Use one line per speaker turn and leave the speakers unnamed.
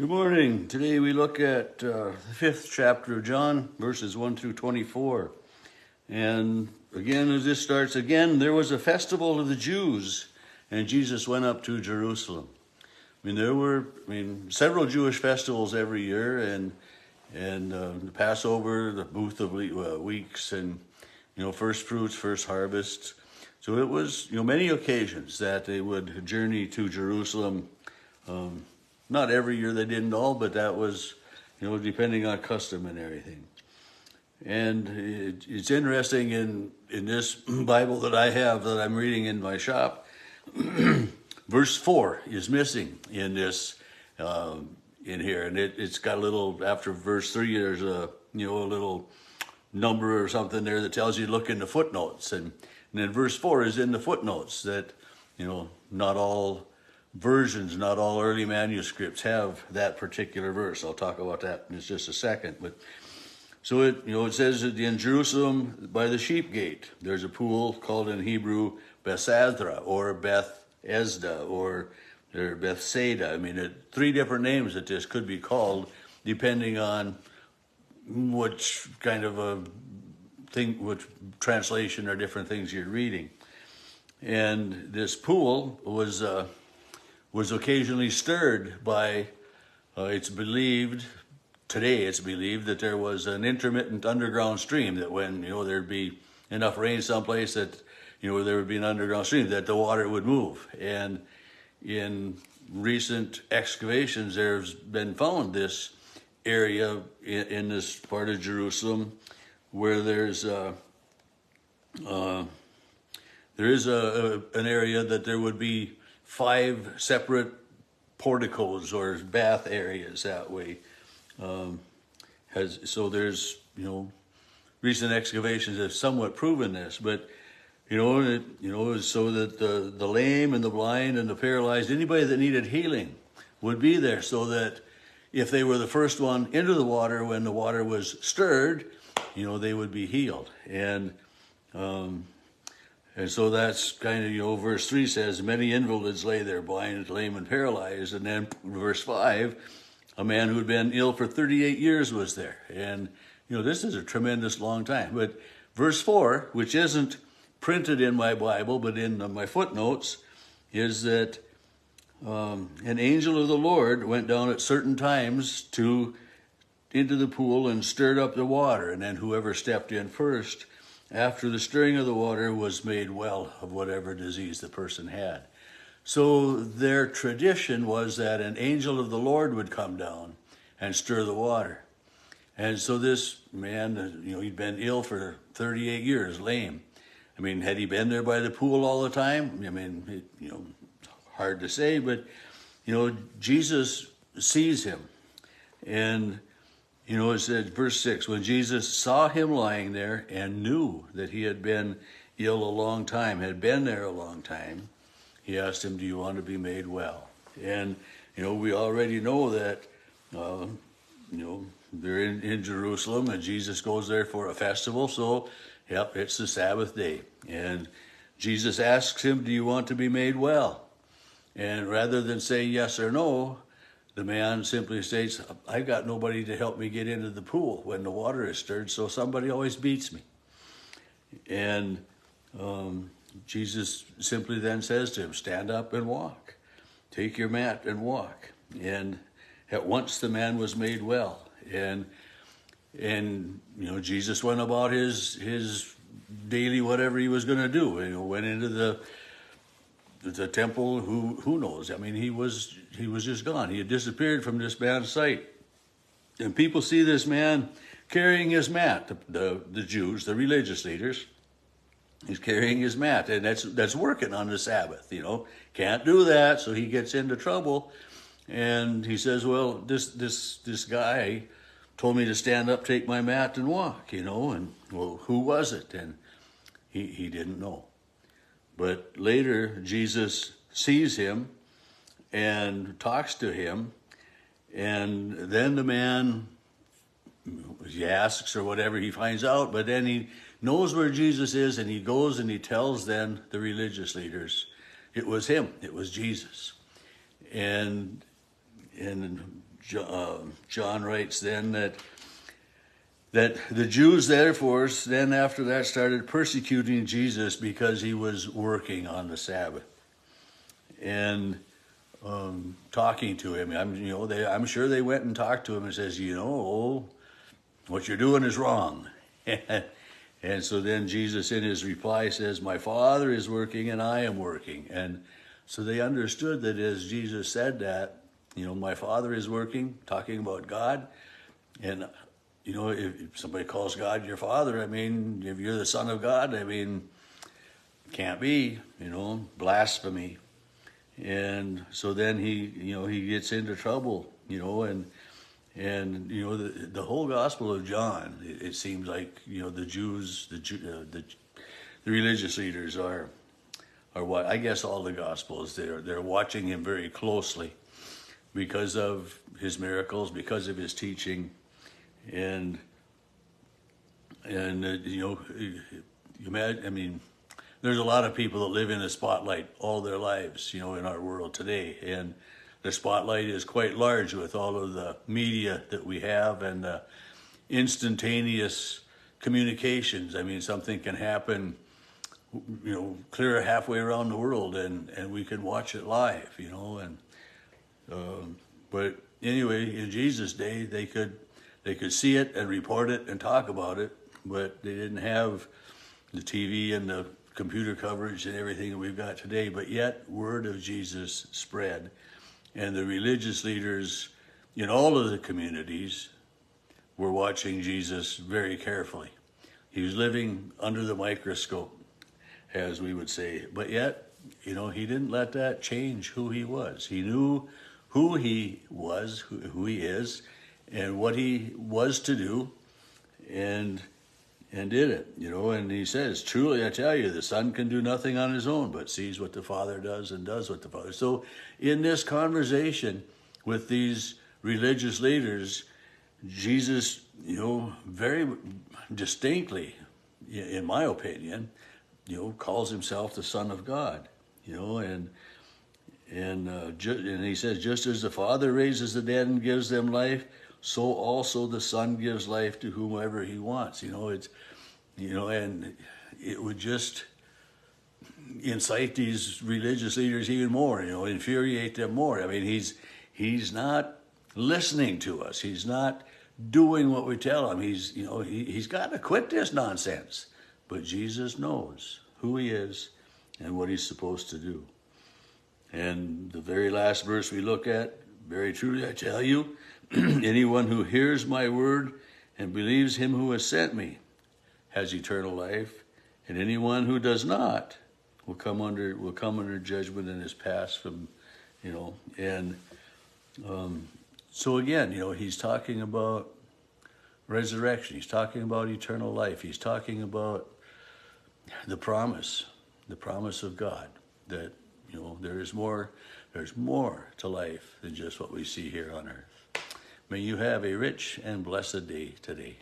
Good morning. Today we look at the fifth chapter of John, verses 1 through 24. And again, as this starts, again, there was a festival of the Jews, and Jesus went up to Jerusalem. There were several Jewish festivals every year, and the Passover, the Booth of Weeks, and first fruits, first harvests. So it was many occasions that they would journey to Jerusalem. Not every year they didn't all, but that was, depending on custom and everything. And it's interesting in this Bible that I have that I'm reading in my shop, verse 4 is missing in this, in here. And it's got a little, after verse 3, there's a little number or something there that tells you to look in the footnotes. And then verse 4 is in the footnotes that, not all versions, not all early manuscripts have that particular verse. I'll talk about that in just a second. But so it says that in Jerusalem by the sheep gate, there's a pool called in Hebrew Bethesda or Bethesda or Bethsaida. Three different names that this could be called depending on which kind of a thing, which translation or different things you're reading. And this pool was occasionally stirred by, today it's believed that there was an intermittent underground stream that when, there'd be enough rain someplace that, there would be an underground stream, that the water would move. And in recent excavations, there's been found this area in this part of Jerusalem where there is an area that there would be 5 separate porticos or bath areas that way. So there's, recent excavations have somewhat proven this, but, so that the lame and the blind and the paralyzed, anybody that needed healing would be there, so that if they were the first one into the water when the water was stirred, they would be healed. And so that's kind of, verse 3 says, many invalids lay there, blind, lame, and paralyzed. And then verse 5, a man who had been ill for 38 years was there. And, this is a tremendous long time. But verse 4, which isn't printed in my Bible, but in my footnotes, is that an angel of the Lord went down at certain times into the pool and stirred up the water. And then whoever stepped in first after the stirring of the water was made well of whatever disease the person had. So their tradition was that an angel of the Lord would come down and stir the water. And so this man, he'd been ill for 38 years, lame. Had he been there by the pool all the time? Hard to say, but, Jesus sees him. And it says, verse 6, when Jesus saw him lying there and knew that he had been ill a long time, had been there a long time, he asked him, do you want to be made well? And, we already know that, they're in Jerusalem and Jesus goes there for a festival. So, it's the Sabbath day. And Jesus asks him, do you want to be made well? And rather than say yes or no, the man simply states, I've got nobody to help me get into the pool when the water is stirred, so somebody always beats me. And Jesus simply then says to him, stand up and walk. Take your mat and walk. And at once the man was made well. And Jesus went about his daily whatever he was going to do. Went into the temple. Who knows? He was just gone. He had disappeared from this man's sight. And people see this man carrying his mat. The Jews, the religious leaders, he's carrying his mat, and that's working on the Sabbath. Can't do that, so he gets into trouble. And he says, well, this guy told me to stand up, take my mat, and walk. And well, who was it? And he didn't know. But later, Jesus sees him and talks to him, and then the man, he asks or whatever, he finds out, but then he knows where Jesus is, and he goes and he tells then the religious leaders, it was him, it was Jesus. And John writes then that the Jews, therefore, then after that started persecuting Jesus because he was working on the Sabbath and talking to him. I'm sure they went and talked to him and says, what you're doing is wrong. And so then Jesus in his reply says, my Father is working and I am working. And so they understood that as Jesus said that, my Father is working, talking about God. And, if somebody calls God your Father, if you're the Son of God, can't be, blasphemy. And so then he gets into trouble, and the whole Gospel of John, it seems like, the Jews, the religious leaders are what, I guess all the Gospels, they're watching him very closely because of his miracles, because of his teaching, and you imagine, there's a lot of people that live in the spotlight all their lives, in our world today. And the spotlight is quite large with all of the media that we have and the instantaneous communications. Something can happen, clear halfway around the world and we can watch it live, but anyway, in Jesus' day, they could see it and report it and talk about it, but they didn't have the TV and the computer coverage and everything that we've got today. But yet, word of Jesus spread, and the religious leaders in all of the communities were watching Jesus very carefully. He was living under the microscope, as we would say, but yet, he didn't let that change who he was. He knew who he was, who he is, and what he was to do, and did it, and he says, truly I tell you, the Son can do nothing on his own, but sees what the Father does and does what the Father. So in this conversation with these religious leaders, Jesus, very distinctly, in my opinion, calls himself the Son of God, and he says, just as the Father raises the dead and gives them life, so also the Son gives life to whomever he wants. And it would just incite these religious leaders even more, infuriate them more. He's not listening to us. He's not doing what we tell him. He's got to quit this nonsense. But Jesus knows who he is and what he's supposed to do. And the very last verse we look at, very truly I tell you, anyone who hears my word and believes him who has sent me has eternal life, and anyone who does not will come under judgment and is passed from, and so again, he's talking about resurrection. He's talking about eternal life. He's talking about the promise of God that, there's more to life than just what we see here on earth. May you have a rich and blessed day today.